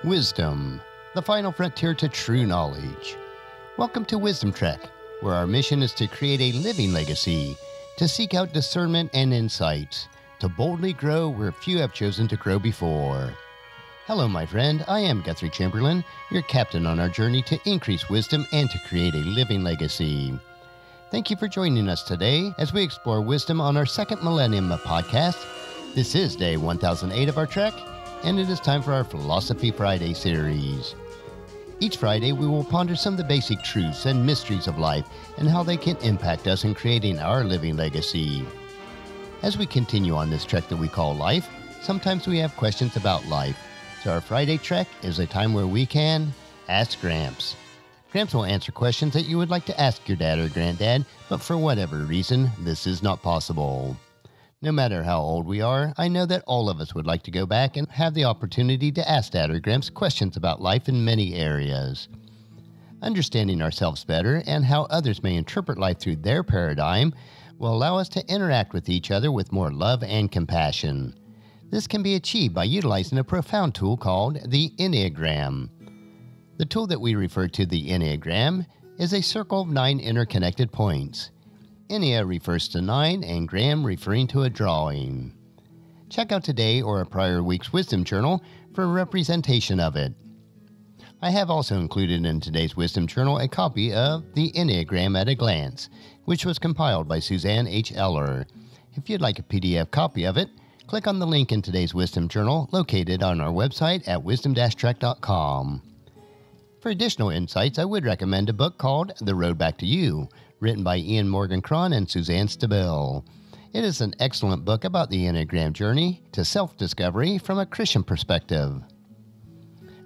Wisdom, the final frontier to true knowledge. Welcome to Wisdom Trek, where our mission is to create a living legacy, to seek out discernment and insights, to boldly grow where few have chosen to grow before. Hello, my friend. I am Guthrie Chamberlain, your captain on our journey to increase wisdom and to create a living legacy. Thank you for joining us today as we explore wisdom on our second millennium podcast. This is day 1008 of our trek, and it is time for our Philosophy Friday series. Each Friday, we will ponder some of the basic truths and mysteries of life and how they can impact us in creating our living legacy. As we continue on this trek that we call life, sometimes we have questions about life. So our Friday trek is a time where we can Ask Gramps. Gramps will answer questions that you would like to ask your dad or granddad, but for whatever reason, this is not possible. No matter how old we are, I know that all of us would like to go back and have the opportunity to ask Dad or Gramps questions about life in many areas. Understanding ourselves better and how others may interpret life through their paradigm will allow us to interact with each other with more love and compassion. This can be achieved by utilizing a profound tool called the Enneagram. The tool that we refer to the Enneagram is a circle of 9 interconnected points. Ennea refers to 9 and gram referring to a drawing. Check out today or a prior week's Wisdom Journal for a representation of it. I have also included in today's Wisdom Journal a copy of the Enneagram at a Glance, which was compiled by Suzanne H. Eller. If you'd like a PDF copy of it, click on the link in today's Wisdom Journal located on our website at wisdom-trek.com. For additional insights, I would recommend a book called The Road Back to You, written by Ian Morgan-Cron and Suzanne Stabile. It is an excellent book about the Enneagram journey to self-discovery from a Christian perspective.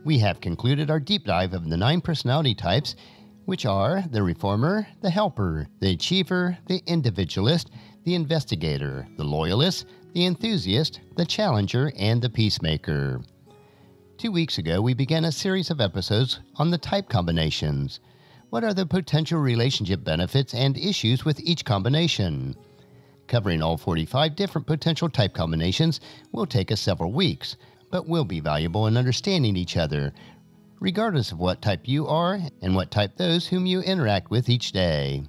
We have concluded our deep dive of the 9 personality types, which are the reformer, the helper, the achiever, the individualist, the investigator, the loyalist, the enthusiast, the challenger, and the peacemaker. 2 weeks ago, we began a series of episodes on the type combinations. What are the potential relationship benefits and issues with each combination? Covering all 45 different potential type combinations will take us several weeks, but will be valuable in understanding each other, regardless of what type you are and what type those whom you interact with each day.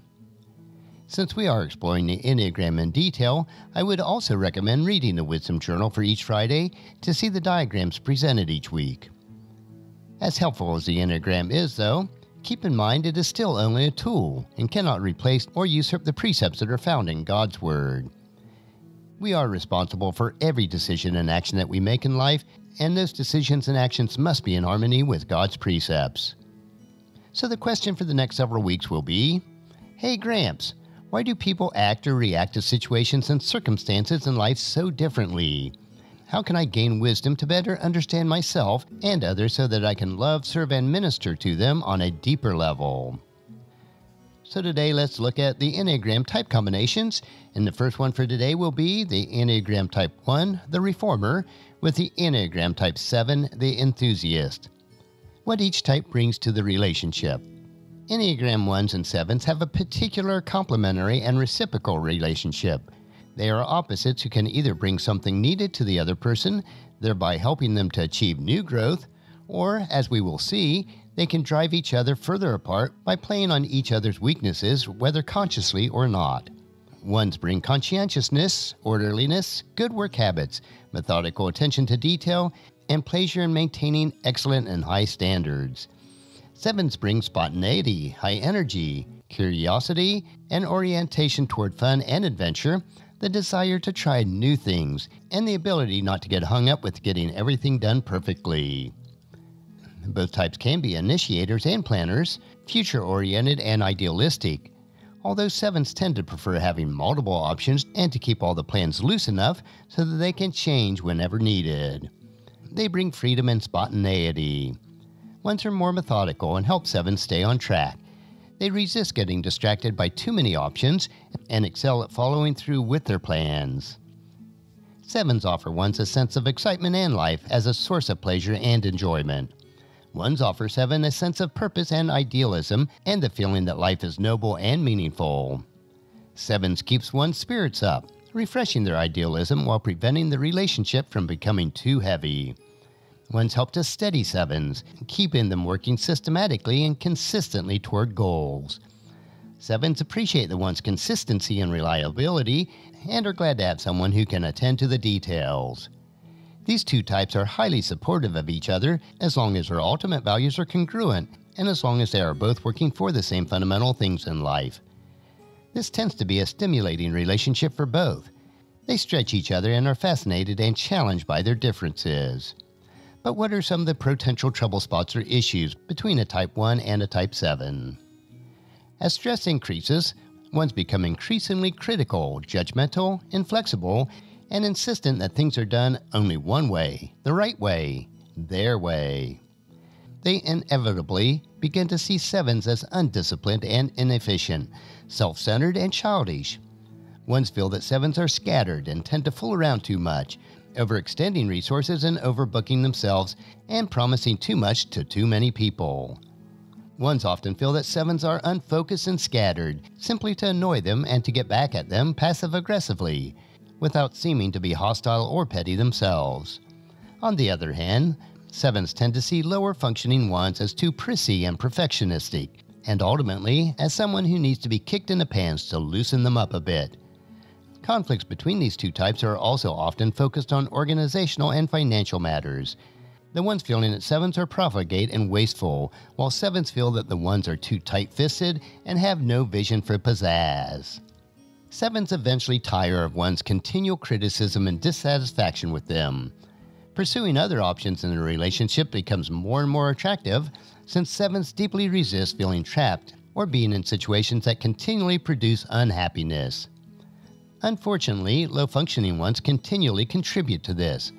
Since we are exploring the Enneagram in detail, I would also recommend reading the Wisdom Journal for each Friday to see the diagrams presented each week. As helpful as the Enneagram is, though, keep in mind it is still only a tool and cannot replace or usurp the precepts that are found in God's Word. We are responsible for every decision and action that we make in life, and those decisions and actions must be in harmony with God's precepts. So the question for the next several weeks will be, Hey Gramps, why do people act or react to situations and circumstances in life so differently? How can I gain wisdom to better understand myself and others so that I can love, serve, and minister to them on a deeper level? So today, let's look at the Enneagram type combinations. And the first one for today will be the Enneagram Type 1, the Reformer, with the Enneagram Type 7, the Enthusiast. What each type brings to the relationship. Enneagram 1s and 7s have a particular complementary and reciprocal relationship. They are opposites who can either bring something needed to the other person, thereby helping them to achieve new growth, or, as we will see, they can drive each other further apart by playing on each other's weaknesses, whether consciously or not. 1s bring conscientiousness, orderliness, good work habits, methodical attention to detail, and pleasure in maintaining excellent and high standards. 7s bring spontaneity, high energy, curiosity, and orientation toward fun and adventure, the desire to try new things, and the ability not to get hung up with getting everything done perfectly. Both types can be initiators and planners, future-oriented and idealistic, although 7s tend to prefer having multiple options and to keep all the plans loose enough so that they can change whenever needed. They bring freedom and spontaneity. 1s are more methodical and help 7s stay on track. They resist getting distracted by too many options and excel at following through with their plans. 7s offer 1s a sense of excitement and life as a source of pleasure and enjoyment. 1s offer 7 a sense of purpose and idealism and the feeling that life is noble and meaningful. 7s keeps 1's spirits up, refreshing their idealism while preventing the relationship from becoming too heavy. Ones help to steady sevens, keeping them working systematically and consistently toward goals. Sevens appreciate the one's consistency and reliability and are glad to have someone who can attend to the details. These two types are highly supportive of each other as long as their ultimate values are congruent and as long as they are both working for the same fundamental things in life. This tends to be a stimulating relationship for both. They stretch each other and are fascinated and challenged by their differences. But what are some of the potential trouble spots or issues between a Type 1 and a Type 7? As stress increases, ones become increasingly critical, judgmental, inflexible, and insistent that things are done only one way, the right way, their way. They inevitably begin to see sevens as undisciplined and inefficient, self-centered and childish. Ones feel that sevens are scattered and tend to fool around too much, overextending resources and overbooking themselves and promising too much to too many people. Ones often feel that sevens are unfocused and scattered, simply to annoy them and to get back at them passive-aggressively, without seeming to be hostile or petty themselves. On the other hand, sevens tend to see lower-functioning ones as too prissy and perfectionistic, and ultimately as someone who needs to be kicked in the pants to loosen them up a bit. Conflicts between these two types are also often focused on organizational and financial matters. The ones feeling that sevens are profligate and wasteful, while sevens feel that the ones are too tight-fisted and have no vision for pizzazz. Sevens eventually tire of one's continual criticism and dissatisfaction with them. Pursuing other options in a relationship becomes more and more attractive, since sevens deeply resist feeling trapped or being in situations that continually produce unhappiness. Unfortunately, low-functioning ones continually contribute to this.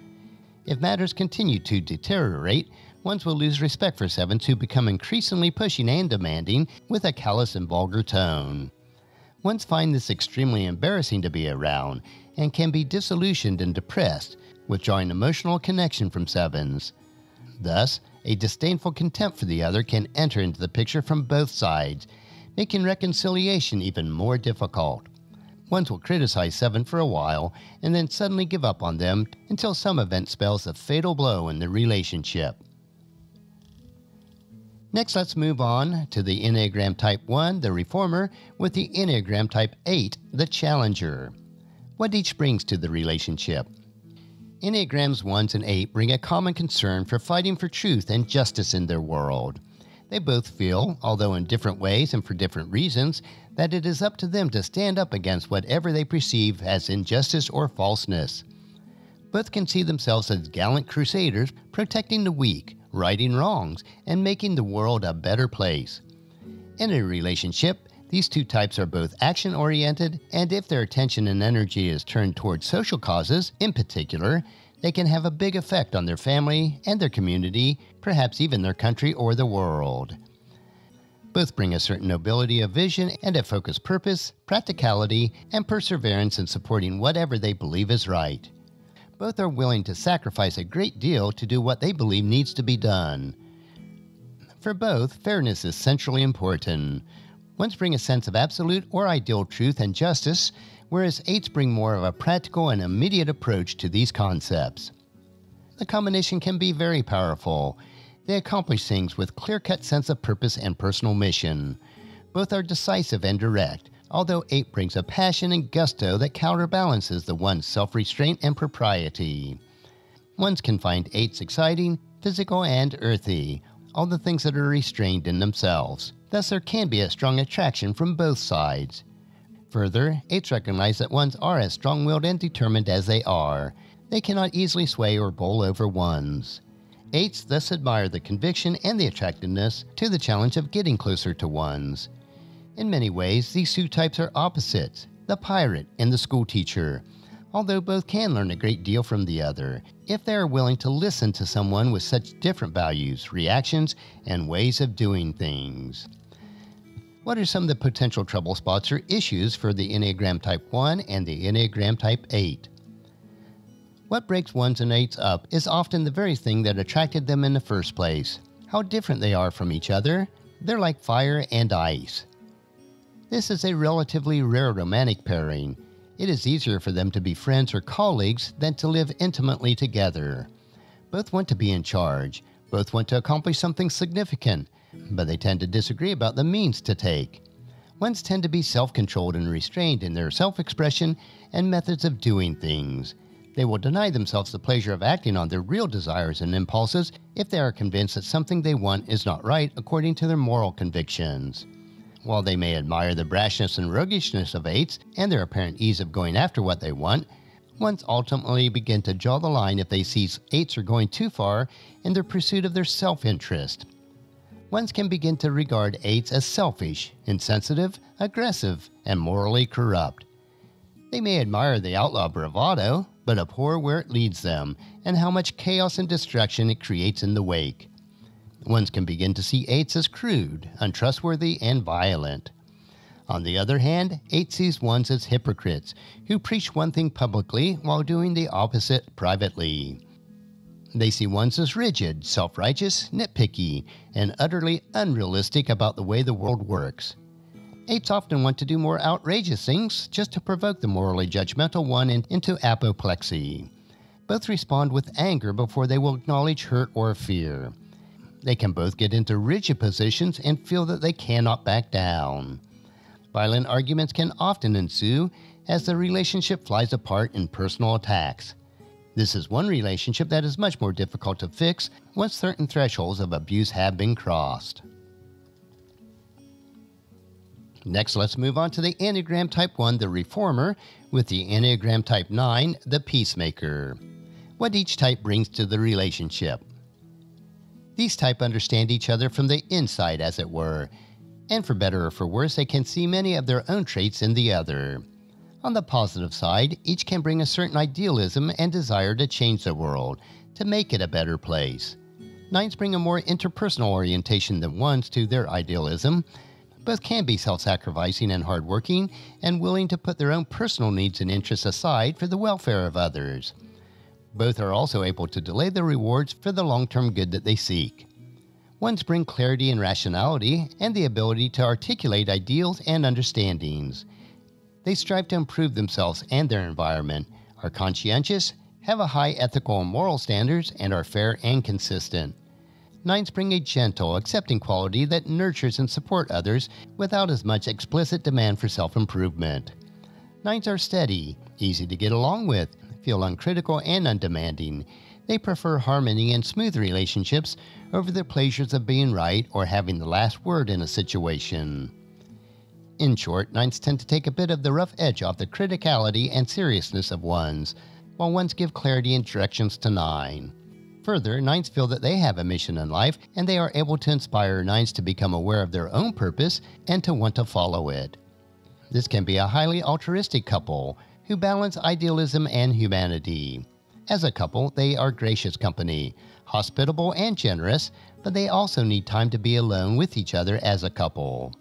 If matters continue to deteriorate, ones will lose respect for sevens who become increasingly pushing and demanding with a callous and vulgar tone. Ones find this extremely embarrassing to be around and can be disillusioned and depressed, withdrawing emotional connection from sevens. Thus, a disdainful contempt for the other can enter into the picture from both sides, making reconciliation even more difficult. Ones will criticize seven for a while and then suddenly give up on them until some event spells a fatal blow in the relationship. Next, let's move on to the Enneagram Type 1, the Reformer, with the Enneagram Type 8, the Challenger. What each brings to the relationship. Enneagrams 1s and 8 bring a common concern for fighting for truth and justice in their world. They both feel, although in different ways and for different reasons, that it is up to them to stand up against whatever they perceive as injustice or falseness. Both can see themselves as gallant crusaders protecting the weak, righting wrongs, and making the world a better place. In a relationship, these two types are both action-oriented, and if their attention and energy is turned toward social causes, in particular, they can have a big effect on their family and their community, perhaps even their country or the world. Both bring a certain nobility of vision and a focused purpose, practicality, and perseverance in supporting whatever they believe is right. Both are willing to sacrifice a great deal to do what they believe needs to be done. For both, fairness is centrally important. Ones bring a sense of absolute or ideal truth and justice, whereas eights bring more of a practical and immediate approach to these concepts. The combination can be very powerful. They accomplish things with clear-cut sense of purpose and personal mission. Both are decisive and direct, although 8 brings a passion and gusto that counterbalances the one's self-restraint and propriety. Ones can find 8s exciting, physical, and earthy, all the things that are restrained in themselves. Thus, there can be a strong attraction from both sides. Further, 8s recognize that ones are as strong-willed and determined as they are. They cannot easily sway or bowl over ones. 8s thus admire the conviction and the attractiveness to the challenge of getting closer to ones. In many ways, these two types are opposites, the pirate and the schoolteacher, although both can learn a great deal from the other, if they are willing to listen to someone with such different values, reactions, and ways of doing things. What are some of the potential trouble spots or issues for the Enneagram Type 1 and the Enneagram Type 8? What breaks 1s and 8s up is often the very thing that attracted them in the first place. How different they are from each other. They're like fire and ice. This is a relatively rare romantic pairing. It is easier for them to be friends or colleagues than to live intimately together. Both want to be in charge. Both want to accomplish something significant, but they tend to disagree about the means to take. Ones tend to be self-controlled and restrained in their self-expression and methods of doing things. They will deny themselves the pleasure of acting on their real desires and impulses if they are convinced that something they want is not right according to their moral convictions. While they may admire the brashness and roguishness of 8s and their apparent ease of going after what they want, ones ultimately begin to draw the line if they see 8s are going too far in their pursuit of their self-interest. Ones can begin to regard 8s as selfish, insensitive, aggressive, and morally corrupt. They may admire the outlaw bravado, but abhor where it leads them and how much chaos and destruction it creates in the wake. Ones can begin to see 8s as crude, untrustworthy, and violent. On the other hand, 8 sees ones as hypocrites who preach one thing publicly while doing the opposite privately. They see ones as rigid, self-righteous, nitpicky, and utterly unrealistic about the way the world works. 8s often want to do more outrageous things just to provoke the morally judgmental one into apoplexy. Both respond with anger before they will acknowledge hurt or fear. They can both get into rigid positions and feel that they cannot back down. Violent arguments can often ensue as the relationship flies apart in personal attacks. This is one relationship that is much more difficult to fix once certain thresholds of abuse have been crossed. Next, let's move on to the Enneagram Type 1, the Reformer, with the Enneagram Type 9, the Peacemaker. What each type brings to the relationship. These types understand each other from the inside, as it were, and for better or for worse, they can see many of their own traits in the other. On the positive side, each can bring a certain idealism and desire to change the world, to make it a better place. 9s bring a more interpersonal orientation than 1s to their idealism. Both can be self-sacrificing and hardworking, and willing to put their own personal needs and interests aside for the welfare of others. Both are also able to delay the rewards for the long-term good that they seek. 1s bring clarity and rationality, and the ability to articulate ideals and understandings. They strive to improve themselves and their environment, are conscientious, have a high ethical and moral standards, and are fair and consistent. 9s bring a gentle, accepting quality that nurtures and supports others without as much explicit demand for self-improvement. 9s are steady, easy to get along with, feel uncritical and undemanding. They prefer harmony and smooth relationships over the pleasures of being right or having the last word in a situation. In short, 9s tend to take a bit of the rough edge off the criticality and seriousness of 1s, while 1s give clarity and directions to 9. Further, 9s feel that they have a mission in life, and they are able to inspire 9s to become aware of their own purpose and to want to follow it. This can be a highly altruistic couple who balance idealism and humanity. As a couple, they are gracious company, hospitable and generous, but they also need time to be alone with each other as a couple.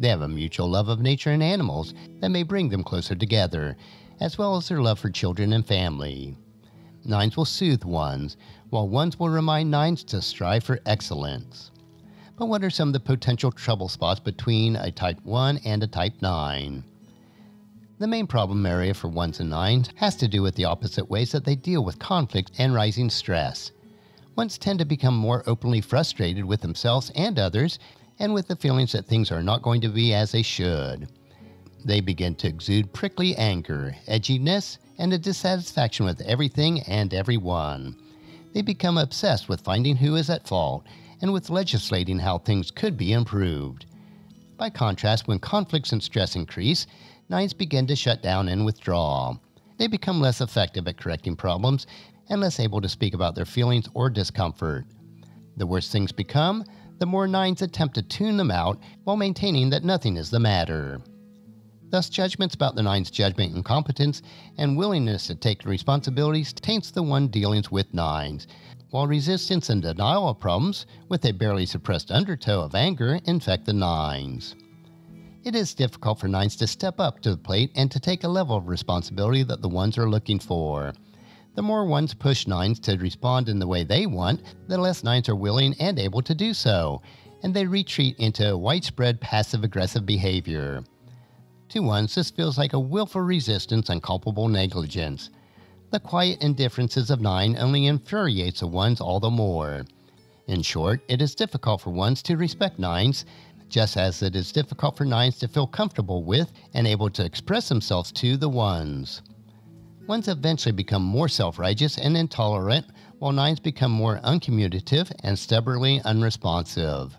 They have a mutual love of nature and animals that may bring them closer together, as well as their love for children and family. 9s will soothe 1s, while 1s will remind 9s to strive for excellence. But what are some of the potential trouble spots between a Type 1 and a Type 9? The main problem area for 1s and 9s has to do with the opposite ways that they deal with conflict and rising stress. 1s tend to become more openly frustrated with themselves and others, and with the feelings that things are not going to be as they should. They begin to exude prickly anger, edginess, and a dissatisfaction with everything and everyone. They become obsessed with finding who is at fault and with legislating how things could be improved. By contrast, when conflicts and stress increase, 9s begin to shut down and withdraw. They become less effective at correcting problems and less able to speak about their feelings or discomfort. The worse things become, the more 9s attempt to tune them out while maintaining that nothing is the matter. Thus, judgments about the 9's judgment and competence and willingness to take responsibilities taints the one dealings with 9s, while resistance and denial of problems, with a barely suppressed undertow of anger, infect the 9s. It is difficult for 9s to step up to the plate and to take a level of responsibility that the 1s are looking for. The more 1s push 9s to respond in the way they want, the less 9s are willing and able to do so, and they retreat into widespread passive-aggressive behavior. To 1s, this feels like a willful resistance and culpable negligence. The quiet indifferences of 9 only infuriates the ones all the more. In short, it is difficult for ones to respect 9s, just as it is difficult for 9s to feel comfortable with and able to express themselves to the ones. Ones eventually become more self-righteous and intolerant, while 9s become more uncommunicative and stubbornly unresponsive.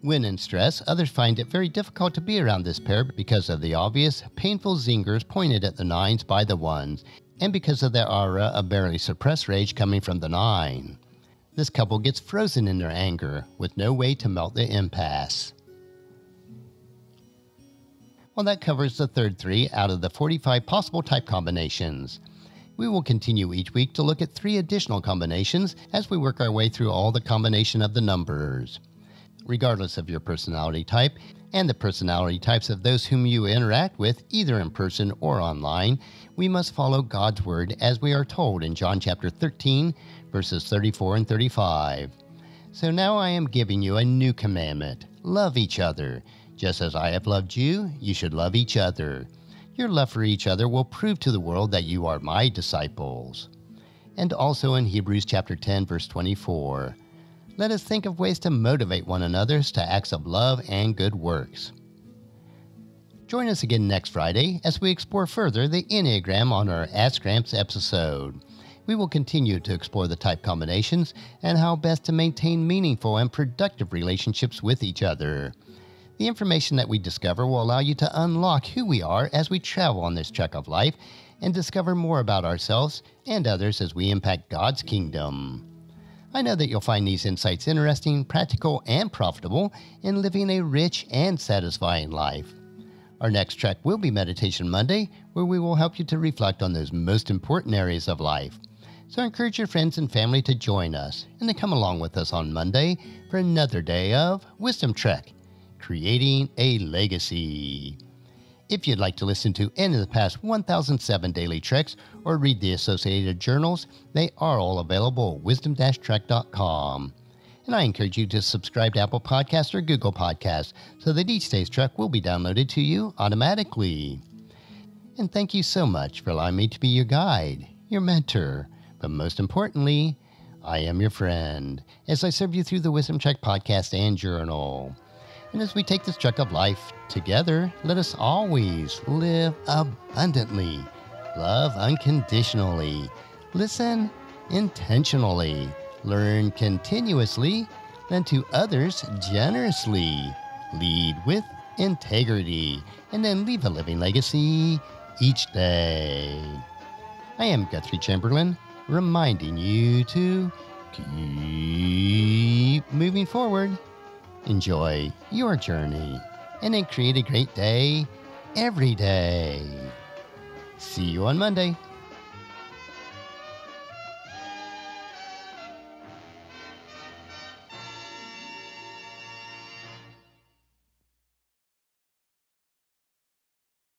When in stress, others find it very difficult to be around this pair because of the obvious, painful zingers pointed at the 9s by the ones, and because of the aura of barely suppressed rage coming from the 9. This couple gets frozen in their anger, with no way to melt the impasse. Well, that covers the third 3 out of the 45 possible type combinations. We will continue each week to look at 3 additional combinations as we work our way through all the combination of the numbers. Regardless of your personality type and the personality types of those whom you interact with, either in person or online, we must follow God's Word as we are told in John chapter 13, verses 34 and 35. So now I am giving you a new commandment. Love each other. Just as I have loved you, you should love each other. Your love for each other will prove to the world that you are my disciples. And also in Hebrews chapter 10, verse 24. Let us think of ways to motivate one another to acts of love and good works. Join us again next Friday as we explore further the Enneagram on our Ask Gramps episode. We will continue to explore the type combinations and how best to maintain meaningful and productive relationships with each other. The information that we discover will allow you to unlock who we are as we travel on this trek of life and discover more about ourselves and others as we impact God's kingdom. I know that you'll find these insights interesting, practical, and profitable in living a rich and satisfying life. Our next trek will be Meditation Monday, where we will help you to reflect on those most important areas of life. So encourage your friends and family to join us and to come along with us on Monday for another day of Wisdom Trek, Creating a Legacy. If you'd like to listen to any of the past 1007 daily treks or read the associated journals, they are all available at wisdom-trek.com. And I encourage you to subscribe to Apple Podcasts or Google Podcasts so that each day's trek will be downloaded to you automatically. And thank you so much for allowing me to be your guide, your mentor, but most importantly, I am your friend as I serve you through the Wisdom Trek podcast and journal. And as we take this trek of life together, let us always live abundantly, love unconditionally, listen intentionally, learn continuously, lend to others generously, lead with integrity, and then leave a living legacy each day. I am Guthrie Chamberlain, reminding you to keep moving forward. Enjoy your journey and then create a great day every day. See you on Monday.